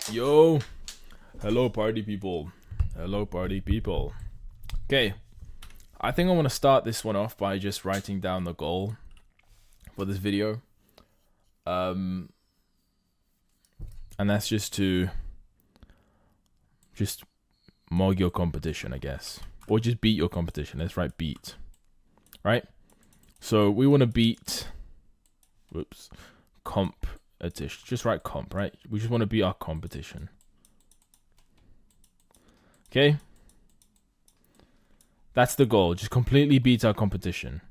Yo, hello party people. Hello party people. Okay, I think I want to start this one off by just writing down the goal for this video. And that's just to just mug your competition, I guess. Or just beat your competition. Let's write beat. Right? So we want to beat competition. Just write comp, right? We just want to beat our competition. Okay? That's the goal. Just completely beat our competition.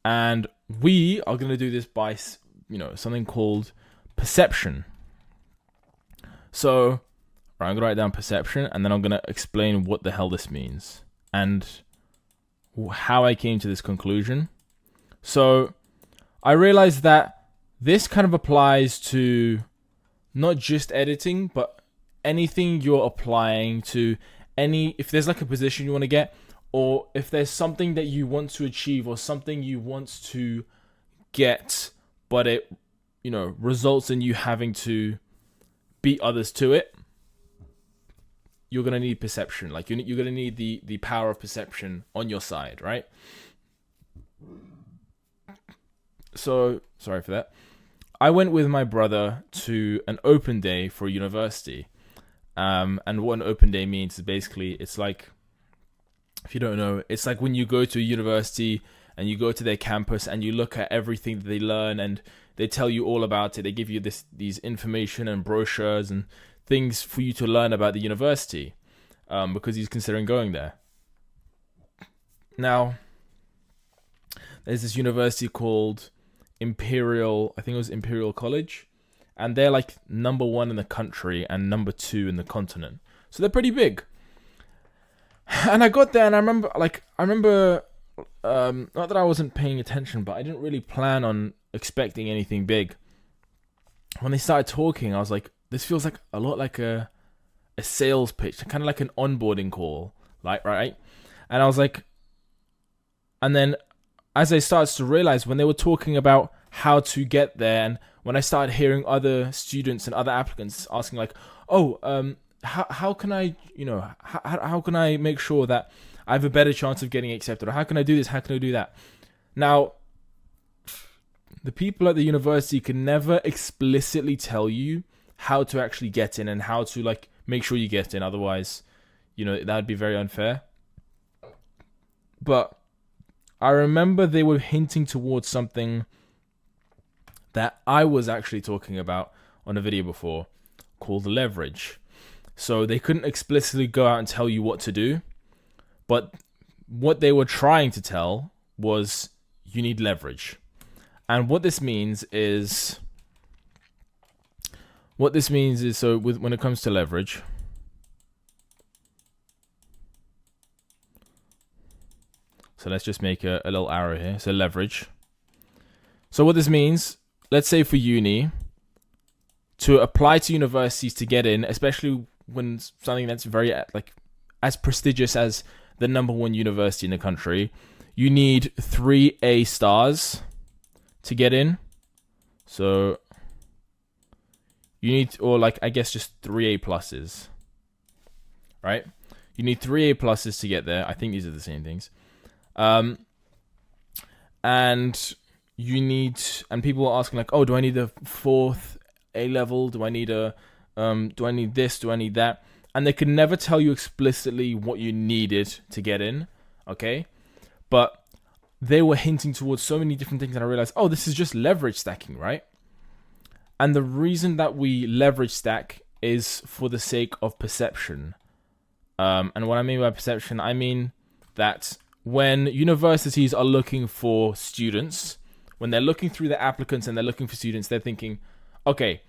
And we are going to do this by, something called perception. So, I'm going to write down perception, and then I'm going to explain what the hell this means and how I came to this conclusion. So, I realized that this kind of applies to not just editing, but anything you're applying to if there's like a position you want to get, or if there's something that you want to achieve or something you want to get, but it, results in you having to beat others to it, you're going to need perception. Like you're going to need the power of perception on your side, right? So, sorry for that. I went with my brother to an open day for a university. And what an open day means is basically, it's like, if you don't know, it's like when you go to a university and you go to their campus and you look at everything that they learn and they tell you all about it. They give you these information and brochures and things for you to learn about the university, because he's considering going there. Now, there's this university called Imperial College, and they're like number 1 in the country and number 2 in the continent. So they're pretty big. And I got there and I remember, not that I wasn't paying attention, but I didn't really plan on expecting anything big. When they started talking, I was like, this feels like a lot like a sales pitch, kind of like an onboarding call, like, right? And I was like, and then as I started to realize, when they were talking about how to get there, and when I started hearing other students and other applicants asking like, how can I, how can I make sure that I have a better chance of getting accepted? Or how can I do this? How can I do that? Now, the people at the university can never explicitly tell you how to actually get in and how to like make sure you get in. Otherwise, that would be very unfair. But I remember they were hinting towards something that I was actually talking about on a video before, called leverage. So they couldn't explicitly go out and tell you what to do, but what they were trying to tell was you need leverage. And what this means is so when it comes to leverage, so let's just make a little arrow here. So leverage. So what this means, let's say for uni, to apply to universities to get in, especially when something that's very like as prestigious as the number 1 university in the country, you need 3 A stars to get in. So you need, or like, I guess just 3 A pluses, right? You need 3 A pluses to get there. I think these are the same things. And you need, and people are asking like, oh, do I need a 4th A level? Do I need do I need this? Do I need that? And they could never tell you explicitly what you needed to get in, okay? But they were hinting towards so many different things, and I realized, oh, this is just leverage stacking, right? And the reason that we leverage stack is for the sake of perception. And what I mean by perception, I mean that when universities are looking for students, when they're looking through the applicants and they're looking for students, they're thinking, okay,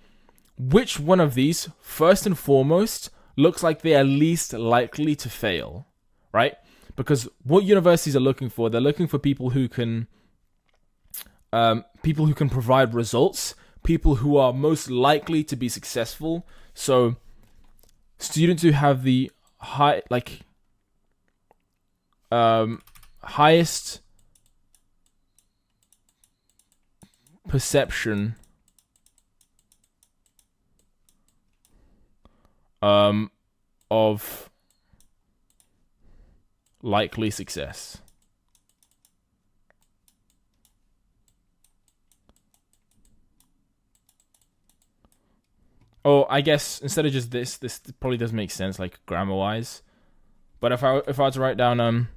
which one of these, first and foremost, looks like they are least likely to fail, right? Because what universities are looking for, they're looking for people who can provide results, people who are most likely to be successful. So students who have the highest perception of likely success. Oh, I guess instead of just this probably does make sense, like grammar wise. But if I were to write down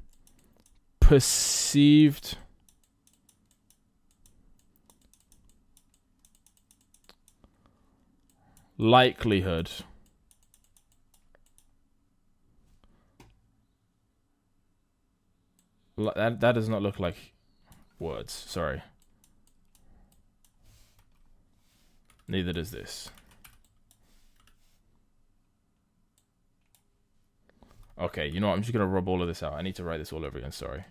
perceived likelihood that does not look like words. Sorry. Neither does this. Okay, you know what? I'm just going to rub all of this out. I need to write this all over again. Sorry.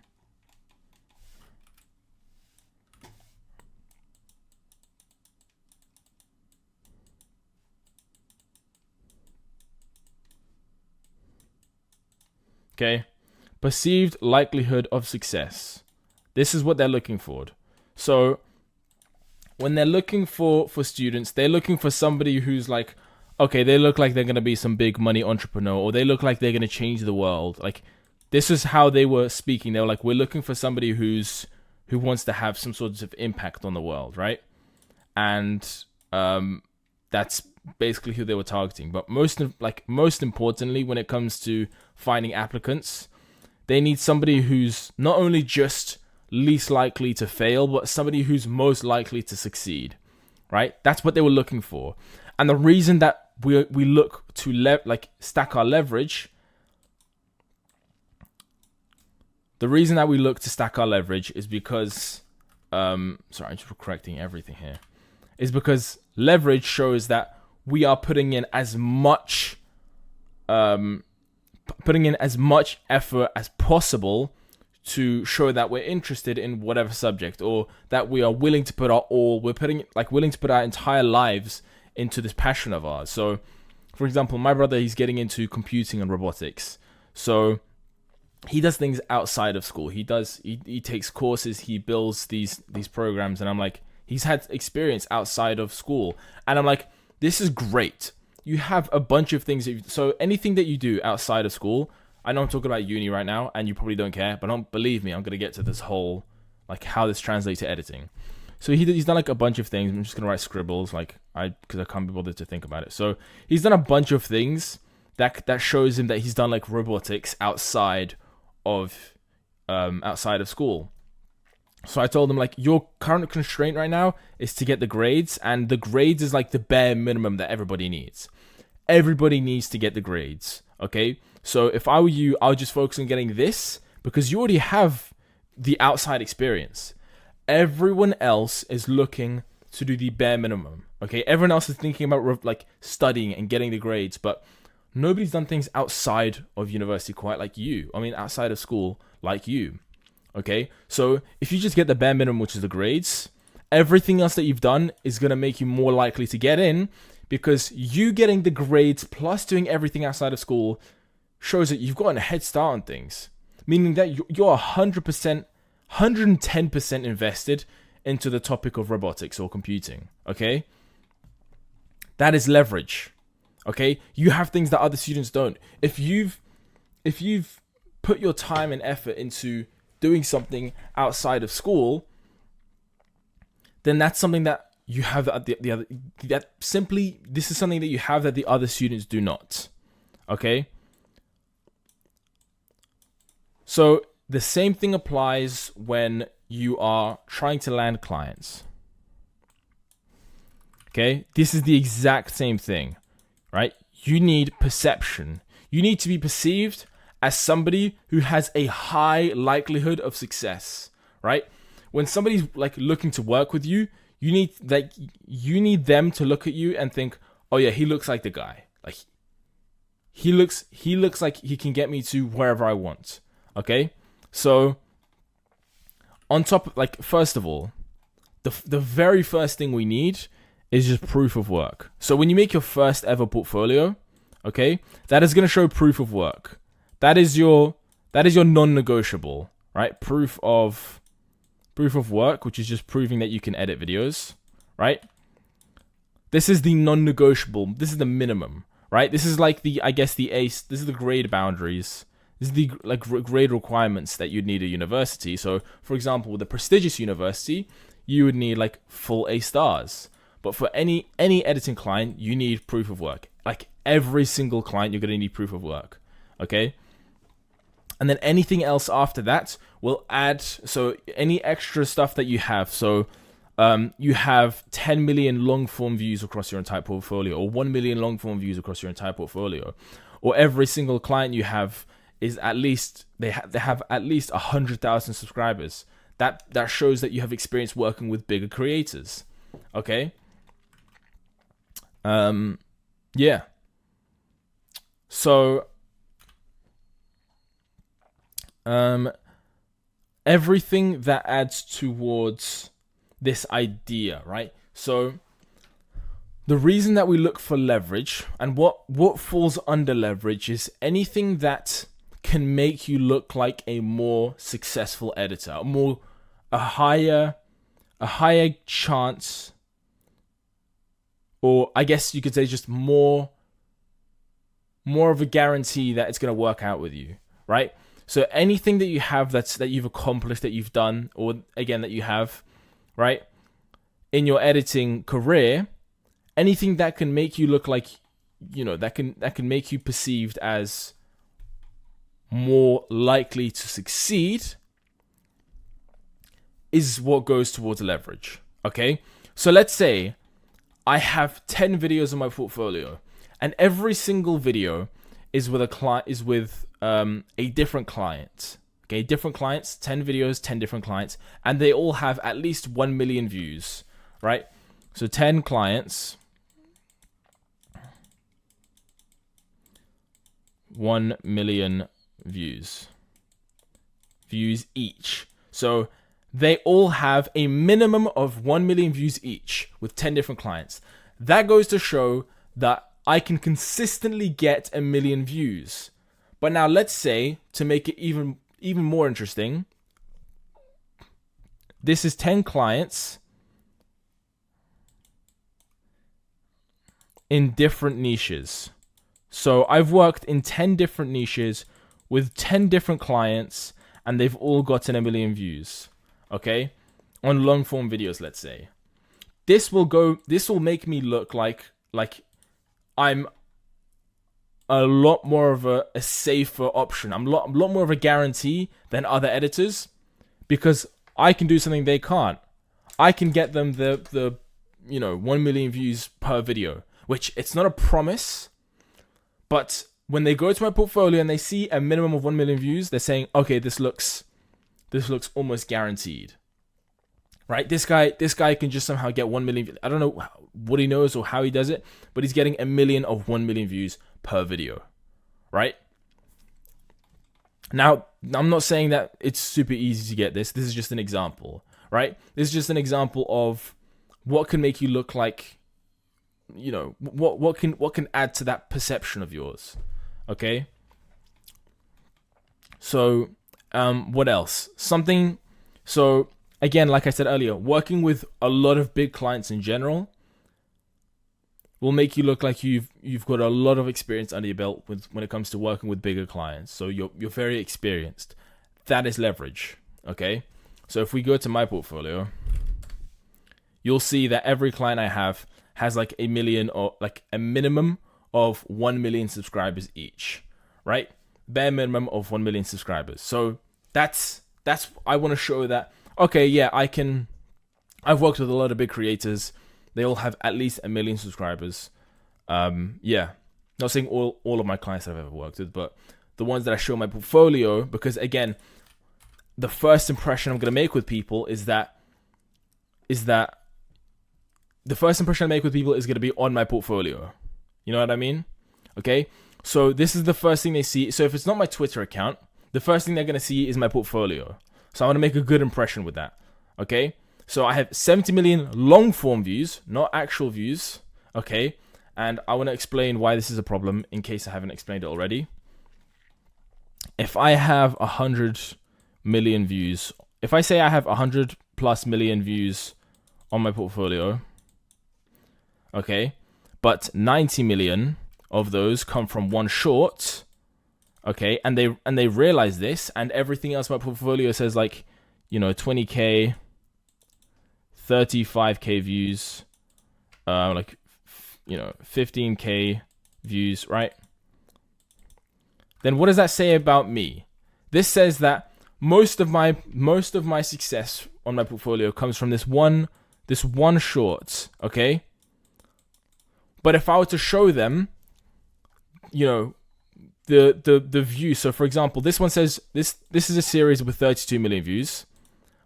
Okay. Perceived likelihood of success. This is what they're looking for. So when they're looking for students, they're looking for somebody who's like, okay, they look like they're going to be some big money entrepreneur, or they look like they're going to change the world. Like, this is how they were speaking. They were like, we're looking for somebody who wants to have some sort of impact on the world, right? And that's basically who they were targeting. But most importantly, when it comes to finding applicants, they need somebody who's not only just least likely to fail, but somebody who's most likely to succeed, right? That's what they were looking for. And the reason that we look to stack our leverage, the reason that we look to stack our leverage is because, sorry, I'm just correcting everything here, is because leverage shows that we are putting in as much effort as possible to show that we're interested in whatever subject, or that we are willing to put our all. We're willing to put our entire lives into this passion of ours. So, for example, my brother, he's getting into computing and robotics. So he does things outside of school. He takes courses, he builds these programs, and I'm like, he's had experience outside of school. And I'm like, this is great. You have a bunch of things. So anything that you do outside of school, I know I'm talking about uni right now, and you probably don't care, but don't believe me, I'm going to get to this whole, like, how this translates to editing. So he's done like a bunch of things. I'm just going to write scribbles, because I can't be bothered to think about it. So he's done a bunch of things that shows him that he's done like robotics outside of school. So I told him, like, your current constraint right now is to get the grades, and the grades is like the bare minimum that everybody needs. Everybody needs to get the grades, okay? So if I were you, I would just focus on getting this, because you already have the outside experience. Everyone else is looking to do the bare minimum, okay? Everyone else is thinking about like studying and getting the grades, but nobody's done things outside of university quite like you. I mean, outside of school like you, okay? So if you just get the bare minimum, which is the grades, everything else that you've done is going to make you more likely to get in, because you getting the grades plus doing everything outside of school shows that you've gotten a head start on things, meaning that you're 100%, 110% invested into the topic of robotics or computing, okay? That is leverage, okay? You have things that other students don't. If you've put your time and effort into doing something outside of school, then that's something that you have this is something that you have that the other students do not, okay? So the same thing applies when you are trying to land clients. Okay? This is the exact same thing, right? You need perception. You need to be perceived as somebody who has a high likelihood of success, right? When somebody's like looking to work with you, you need them to look at you and think, "Oh yeah, he looks like the guy. Like he looks like he can get me to wherever I want." Okay? So on top, like, first of all, the very first thing we need is just proof of work. So when you make your first ever portfolio, okay, that is going to show proof of work. That is your non-negotiable, right? Proof of work, which is just proving that you can edit videos, right? This is the non-negotiable. This is the minimum, right? This is like the, I guess the ACE, this is the grade boundaries. This is the like grade requirements that you'd need at university. So for example, with a prestigious university, you would need like full A stars. But for any editing client, you need proof of work. Like every single client, you're going to need proof of work. Okay. And then anything else after that will add, so any extra stuff that you have. So you have 10 million long form views across your entire portfolio, or 1 million long form views across your entire portfolio, or every single client you have is at least, they have at least 100,000 subscribers. That shows that you have experience working with bigger creators. Okay. Yeah. So everything that adds towards this idea, right? So the reason that we look for leverage, and what falls under leverage, is anything that can make you look like a more successful editor, a higher chance, or I guess you could say just more of a guarantee that it's going to work out with you, right? So anything that you have that you've accomplished, that you've done, or again that you have, right, in your editing career, anything that can make you look like, that can make you perceived as more likely to succeed is what goes towards leverage. Okay, so let's say I have 10 videos in my portfolio, and every single video is with a different client. Okay, different clients, 10 videos, 10 different clients, and they all have at least 1 million views, right? So 10 clients, 1 million views each. So they all have a minimum of 1 million views each with 10 different clients. That goes to show that I can consistently get 1 million views. But now let's say, to make it even more interesting, this is 10 clients in different niches. So I've worked in 10 different niches with 10 different clients, and they've all gotten 1 million views. Okay? On long form videos, let's say. This will make me look like I'm a lot more of a safer option. I'm a lot more of a guarantee than other editors, because I can do something they can't. I can get them the 1 million views per video, which it's not a promise, but when they go to my portfolio and they see a minimum of 1 million views, they're saying, okay, this looks almost guaranteed. Right? This guy can just somehow get 1 million. I don't know what he knows or how he does it, but he's getting 1 million of 1 million views per video. Right? Now, I'm not saying that it's super easy to get this. This is just an example. Right? This is just an example of what can make you look like, what can add to that perception of yours. Okay? So, what else? So again, like I said earlier, working with a lot of big clients in general will make you look like you've got a lot of experience under your belt when it comes to working with bigger clients. So you're very experienced. That is leverage. Okay? So if we go to my portfolio, you'll see that every client I have has like 1 million, or like a minimum of 1 million subscribers each. Right? Bare minimum of 1 million subscribers. So that's I want to show that, okay, yeah, I've worked with a lot of big creators. They all have at least 1 million subscribers. Yeah. Not saying all of my clients that I've ever worked with, but the ones that I show in my portfolio, because again, the first impression I'm going to make with people is that the first impression I make with people is going to be on my portfolio. You know what I mean? Okay? So this is the first thing they see. So if it's not my Twitter account, the first thing they're going to see is my portfolio. So I want to make a good impression with that. Okay? So I have 70 million long form views, not actual views. Okay? And I want to explain why this is a problem in case I haven't explained it already. If I have 100 million views, if I say I have 100 plus million views on my portfolio, okay, but 90 million of those come from one short. Okay, and they realize this, and everything else about portfolio says like, 20K, 35K views, 15K views, right? Then what does that say about me? This says that most of my success on my portfolio comes from this one short, okay? But if I were to show them, the view. So for example, this one says this is a series with 32 million views.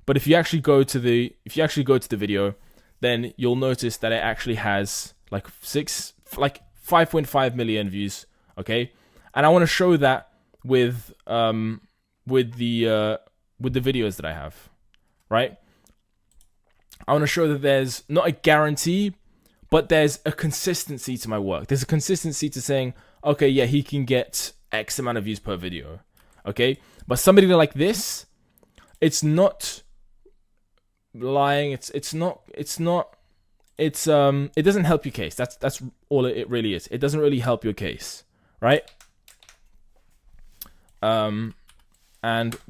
But if you actually go to the video, then you'll notice that it actually has like 5.5 million views, okay? And I want to show that with the videos that I have, right? I want to show that there's not a guarantee, but there's a consistency to my work. There's a consistency to saying, okay, yeah, he can get X amount of views per video, okay? But somebody like this, it's not lying. It doesn't help your case. That's all it really is. It doesn't really help your case, right? And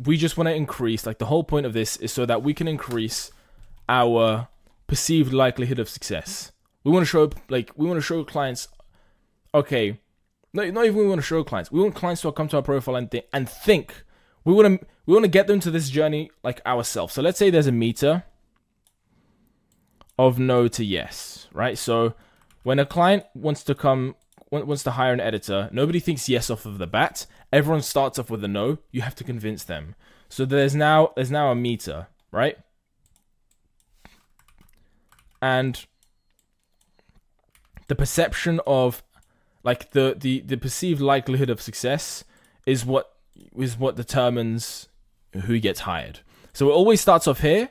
we just want to increase, like the whole point of this is so that we can increase our perceived likelihood of success. We want to show clients, okay, not even we want to show clients. We want clients to come to our profile and think. We want to get them to this journey like ourselves. So let's say there's a meter of no to yes, right? So when a client wants to hire an editor, nobody thinks yes off of the bat. Everyone starts off with a no. You have to convince them. So there's now a meter, right? And the perception of like the perceived likelihood of success is what determines who gets hired. So it always starts off here,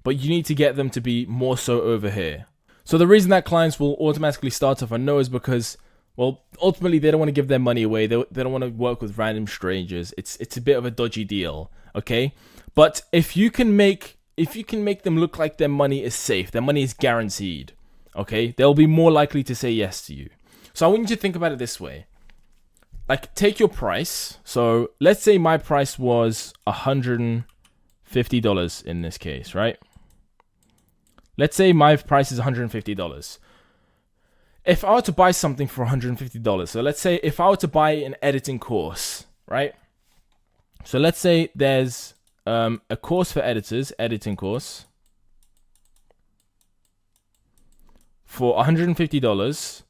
but you need to get them to be more so over here. So the reason that clients will automatically start off on no is because, well, ultimately they don't want to give their money away. They don't want to work with random strangers. It's a bit of a dodgy deal, okay? But if you can make them look like their money is safe, their money is guaranteed, okay, they'll be more likely to say yes to you. So I want you to think about it this way. Like, take your price. So let's say my price was $150 in this case, right? Let's say my price is $150. If I were to buy something for $150, so let's say if I were to buy an editing course, right? So let's say there's a course for editors, editing course, for $150.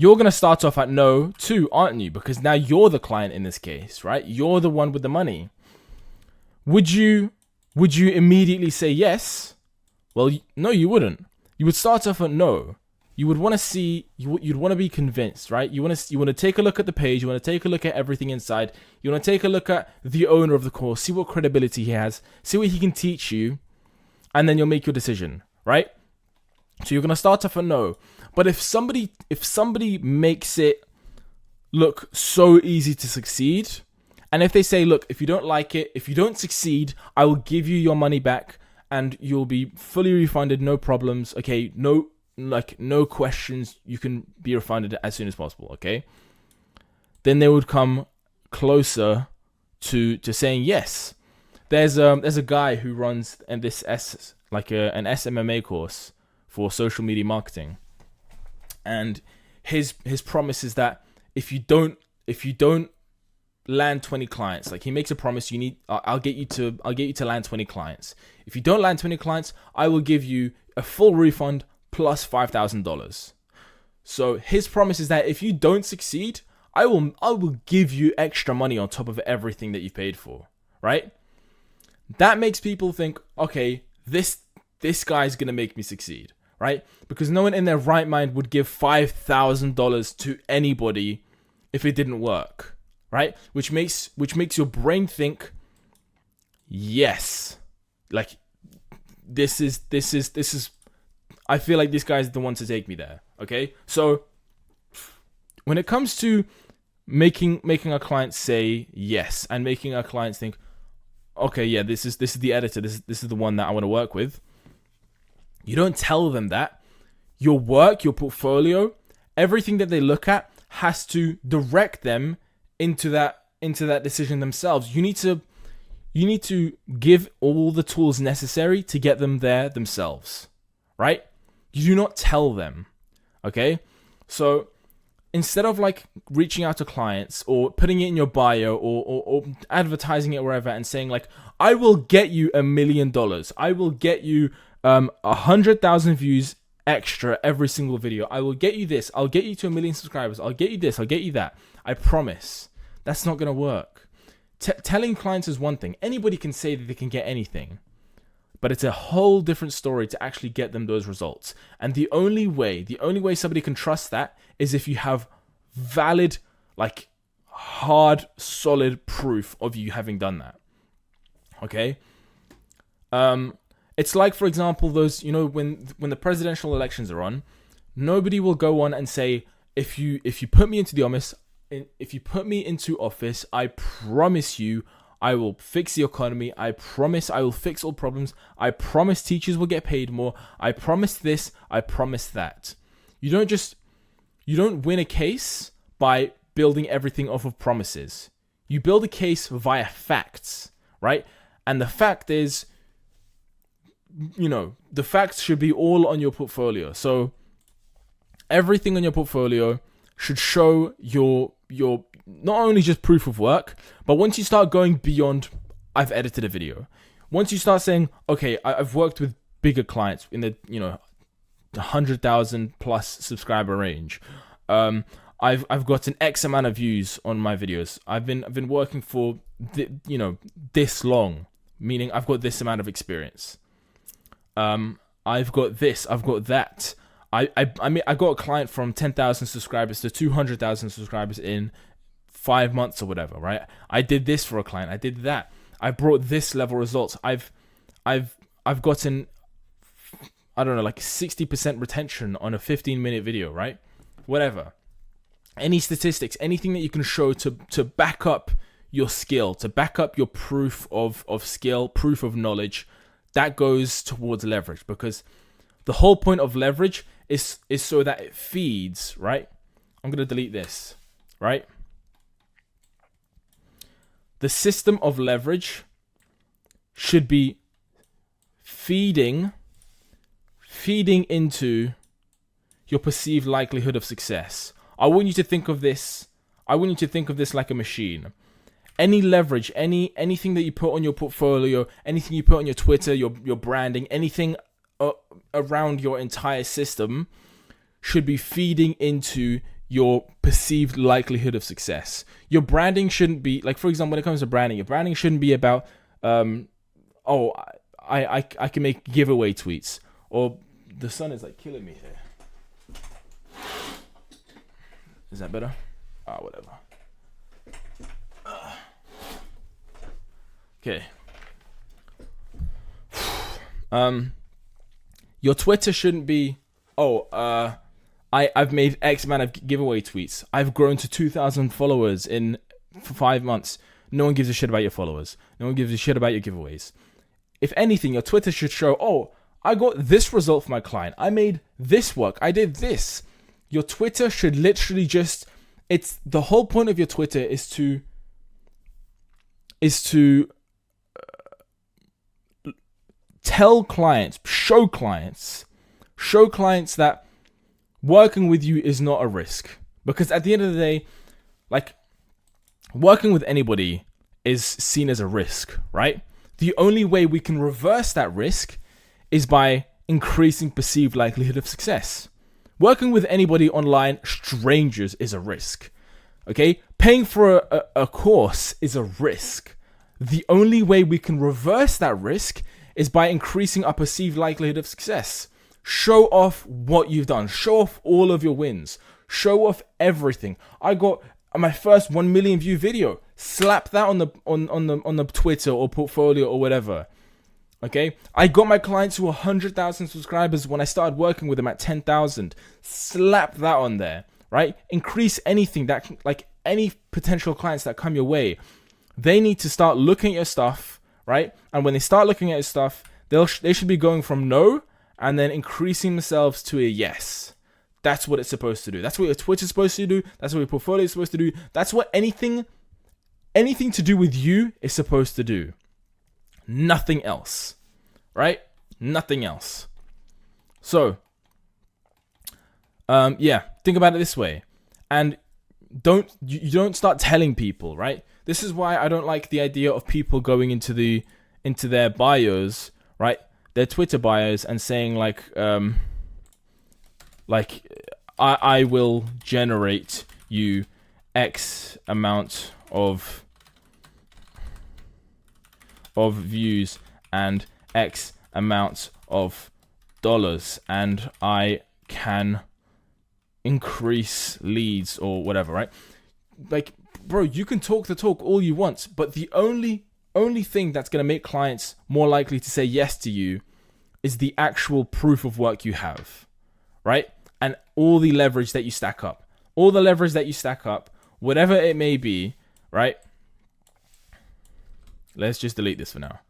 You're going to start off at no too, aren't you? Because now you're the client in this case, right? You're the one with the money. Would you immediately say yes? Well, no, you wouldn't. You would start off at no. You would want to see, you'd want to be convinced, right? You want to take a look at the page. You want to take a look at everything inside. You want to take a look at the owner of the course, see what credibility he has, see what he can teach you, and then you'll make your decision, right? So you're going to start off at no. But if somebody makes it look so easy to succeed, and if they say, look, if you don't like it, if you don't succeed, I will give you your money back and you'll be fully refunded, no problems, okay? No questions, you can be refunded as soon as possible, okay? Then they would come closer to saying yes. There's a guy who runs an SMMA course for social media marketing. And his promise is that if you don't land 20 clients, like he makes a promise, I'll get you to land 20 clients. If you don't land 20 clients, I will give you a full refund plus $5,000. So his promise is that if you don't succeed, I will give you extra money on top of everything that you paid for, right? That makes people think, okay, this guy's gonna make me succeed, right? Because no one in their right mind would give $5,000 to anybody if it didn't work, right? Which makes your brain think, yes, like this is. I feel like this guy's the one to take me there. Okay, so when it comes to making our clients say yes and making our clients think, okay, yeah, this is the editor, this is the one that I want to work with. You don't tell them that. Your work, your portfolio, everything that they look at has to direct them into that decision themselves. You need to give all the tools necessary to get them there themselves, right? You do not tell them, okay? So instead of like reaching out to clients or putting it in your bio or advertising it wherever and saying like, I will get you $1 million, I will get you 100,000 views extra every single video, I will get you this, I'll get you to 1 million subscribers, I'll get you this, I'll get you that, I promise. That's not gonna work. Telling clients is one thing. Anybody can say that they can get anything, but it's a whole different story to actually get them those results. And the only way somebody can trust that is if you have valid, like hard, solid proof of you having done that. Okay? It's like, for example, those, you know, when the presidential elections are on, nobody will go on and say, if you put me into the office, if you put me into office, I promise you I will fix the economy. I promise I will fix all problems. I promise teachers will get paid more. I promise this. I promise that. You don't win a case by building everything off of promises. You build a case via facts, right? And the fact is, you know, the facts should be all on your portfolio. So everything on your portfolio should show your not only just proof of work, but once you start going beyond, I've edited a video. Once you start saying, okay, I've worked with bigger clients in the, you know, 100,000 plus subscriber range. I've gotten X amount of views on my videos. I've been working for this long, meaning I've got this amount of experience. I've got this, I've got that. I mean, I got a client from 10,000 subscribers to 200,000 subscribers in 5 months or whatever, right? I did this for a client. I did that. I brought this level results. I've gotten, I don't know, like 60% retention on a 15-minute video, right? Whatever. Any statistics, anything that you can show to back up your skill, to back up your proof of skill, proof of knowledge, that goes towards leverage, because the whole point of leverage is so that it feeds, right? I'm going to delete this, right? The system of leverage should be feeding into your perceived likelihood of success. I want you to think of this like a machine. Any leverage, anything that you put on your portfolio, anything you put on your Twitter, your branding, anything around your entire system should be feeding into your perceived likelihood of success. Your branding shouldn't be, like, for example, when it comes to branding, your branding shouldn't be about, I can make giveaway tweets, or the sun is like killing me here. Is that better? Whatever. Okay. Your Twitter shouldn't be, I've made X amount of giveaway tweets. I've grown to 2,000 followers in 5 months. No one gives a shit about your followers. No one gives a shit about your giveaways. If anything, your Twitter should show, I got this result for my client. I made this work. I did this. Your Twitter should literally just, it's the whole point of your Twitter is to tell clients, show clients that working with you is not a risk. Because at the end of the day, like, working with anybody is seen as a risk, right? The only way we can reverse that risk is by increasing perceived likelihood of success. Working with anybody online, strangers, is a risk. Okay? Paying for a course is a risk. The only way we can reverse that risk is by increasing our perceived likelihood of success. Show off what you've done. Show off all of your wins. Show off everything. I got my first 1 million view video. Slap that on the Twitter or portfolio or whatever. Okay? I got my clients to 100,000 subscribers when I started working with them at 10,000. Slap that on there, right? Increase anything that, like, any potential clients that come your way. They need to start looking at your stuff, right? And when they start looking at your stuff, they should be going from no and then increasing themselves to a yes, That's what it's supposed to do. That's what your Twitch is supposed to do. That's what your portfolio is supposed to do. That's what anything to do with you is supposed to do. Nothing else, right? Nothing else. So, think about it this way, and you don't start telling people, right? This is why I don't like the idea of people going into their bios, right? Their Twitter bios, and saying like I will generate you X amount of views and X amount of dollars, and I can increase leads or whatever, right? Like, bro, you can talk the talk all you want, but the only thing that's going to make clients more likely to say yes to you is the actual proof of work you have, right? And all the leverage that you stack up. All the leverage that you stack up, whatever it may be, right? Let's just delete this for now.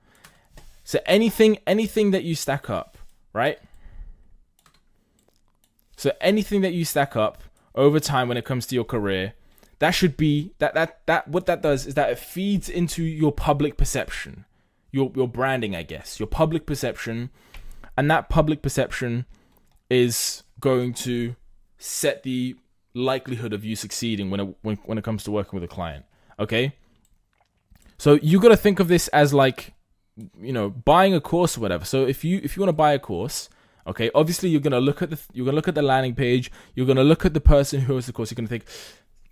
So anything that you stack up, right? So anything that you stack up over time when it comes to your career, that should be that what that does is that it feeds into your public perception, your branding, I guess, your public perception, and that public perception is going to set the likelihood of you succeeding when it comes to working with a client. Okay? So you got to think of this as like, you know, buying a course or whatever. So if you want to buy a course, okay, obviously you're gonna look at the landing page. You're gonna look at the person who hosts the course. You're gonna think,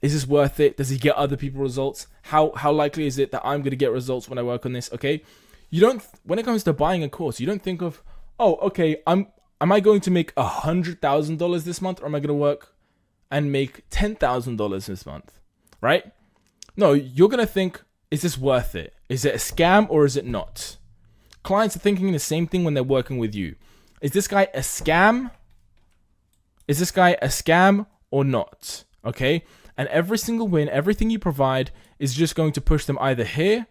is this worth it? Does he get other people results? How likely is it that I'm gonna get results when I work on this? Okay, you don't. When it comes to buying a course, you don't think of, oh, okay, am I going to make $100,000 this month, or am I gonna work and make $10,000 this month? Right? No, you're gonna think, is this worth it? Is it a scam or is it not? Clients are thinking the same thing when they're working with you. Is this guy a scam? Is this guy a scam or not? Okay? And every single win, everything you provide is just going to push them either here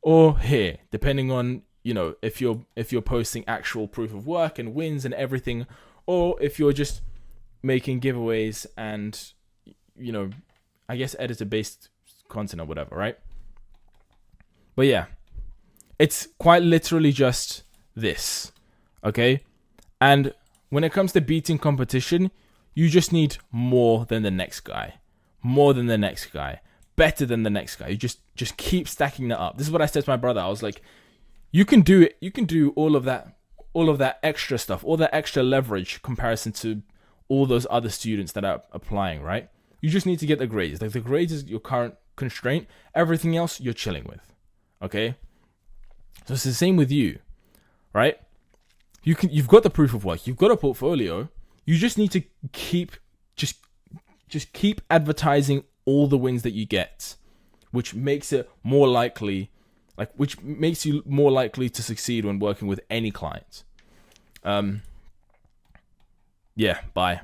or here, depending on, you know, if you're posting actual proof of work and wins and everything, or if you're just making giveaways and, you know, I guess editor-based content or whatever, right? But yeah, it's quite literally just this, okay? And when it comes to beating competition, you just need more than the next guy, better than the next guy. You just keep stacking that up. This is what I said to my brother. I was like, you can do it. You can do all of that extra stuff, all that extra leverage comparison to all those other students that are applying, right? You just need to get the grades. Like, the grades is your current constraint. Everything else you're chilling with. Okay? So it's the same with you, right? You've got the proof of work. You've got a portfolio. You just need to keep advertising all the wins that you get, which makes it more likely, which makes you more likely to succeed when working with any client. Yeah, bye.